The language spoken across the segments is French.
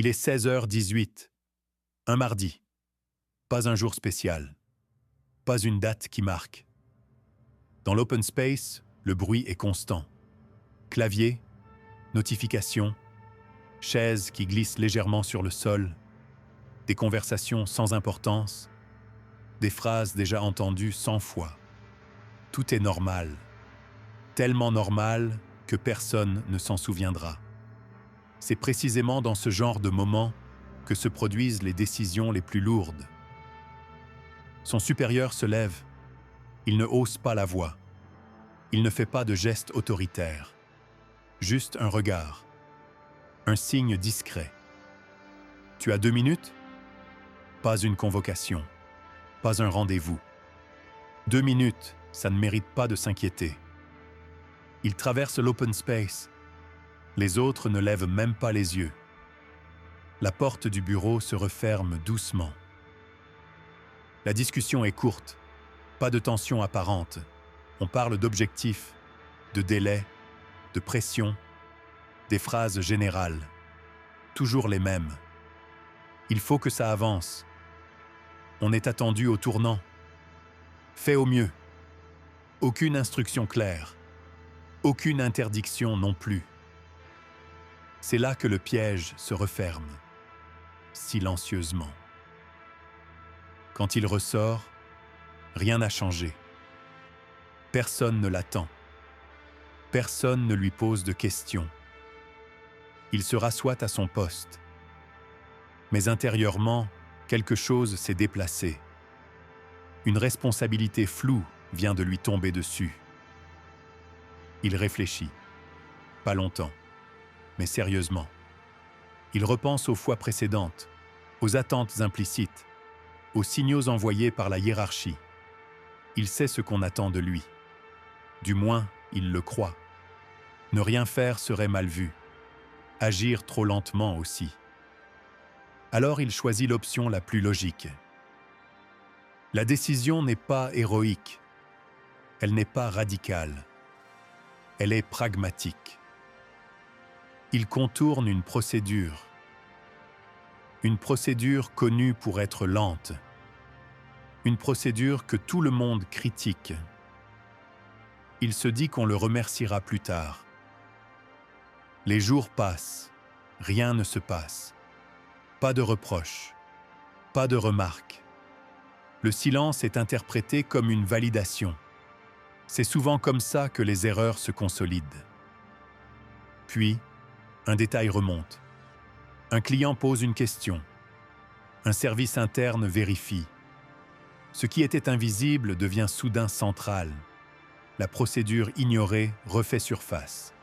Il est 16h18, un mardi. Pas un jour spécial. Pas une date qui marque. Dans l'open space, le bruit est constant. Clavier, notifications, chaises qui glissent légèrement sur le sol, des conversations sans importance, des phrases déjà entendues 100 fois. Tout est normal. Tellement normal que personne ne s'en souviendra. C'est précisément dans ce genre de moment que se produisent les décisions les plus lourdes. Son supérieur se lève. Il ne hausse pas la voix. Il ne fait pas de geste autoritaire. Juste un regard. Un signe discret. « Tu as 2 minutes ?» Pas une convocation. Pas un rendez-vous. 2 minutes, ça ne mérite pas de s'inquiéter. Il traverse l'open space. Les autres ne lèvent même pas les yeux. La porte du bureau se referme doucement. La discussion est courte. Pas de tension apparente. On parle d'objectifs, de délais, de pression, des phrases générales. Toujours les mêmes. Il faut que ça avance. On est attendu au tournant. Fais au mieux. Aucune instruction claire. Aucune interdiction non plus. C'est là que le piège se referme, silencieusement. Quand il ressort, rien n'a changé. Personne ne l'attend. Personne ne lui pose de questions. Il se rassoit à son poste. Mais intérieurement, quelque chose s'est déplacé. Une responsabilité floue vient de lui tomber dessus. Il réfléchit. Pas longtemps, mais sérieusement. Il repense aux fois précédentes, aux attentes implicites, aux signaux envoyés par la hiérarchie. Il sait ce qu'on attend de lui. Du moins, il le croit. Ne rien faire serait mal vu. Agir trop lentement aussi. Alors il choisit l'option la plus logique. La décision n'est pas héroïque. Elle n'est pas radicale. Elle est pragmatique. Il contourne une procédure. Une procédure connue pour être lente. Une procédure que tout le monde critique. Il se dit qu'on le remerciera plus tard. Les jours passent. Rien ne se passe. Pas de reproches. Pas de remarques. Le silence est interprété comme une validation. C'est souvent comme ça que les erreurs se consolident. Puis, un détail remonte. Un client pose une question. Un service interne vérifie. Ce qui était invisible devient soudain central. La procédure ignorée refait surface.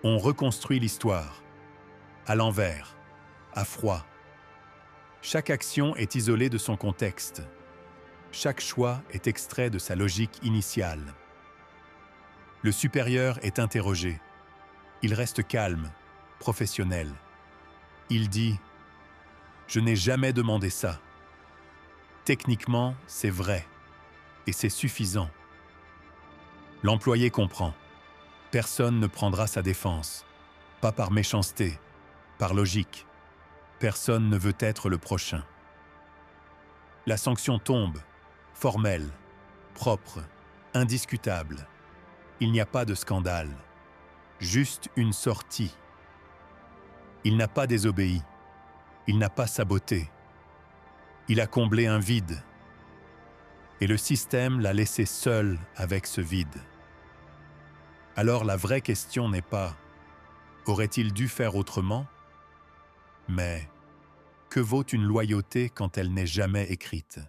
On reconstruit l'histoire. À l'envers, à froid. Chaque action est isolée de son contexte. Chaque choix est extrait de sa logique initiale. Le supérieur est interrogé. Il reste calme, professionnel. Il dit « Je n'ai jamais demandé ça. Techniquement, c'est vrai, et c'est suffisant. » L'employé comprend. Personne ne prendra sa défense. Pas par méchanceté, par logique. Personne ne veut être le prochain. La sanction tombe, formelle, propre, indiscutable. Il n'y a pas de scandale. Juste une sortie. Il n'a pas désobéi. Il n'a pas saboté. Il a comblé un vide. Et le système l'a laissé seul avec ce vide. Alors la vraie question n'est pas « aurait-il dû faire autrement ?» mais « que vaut une loyauté quand elle n'est jamais écrite ?»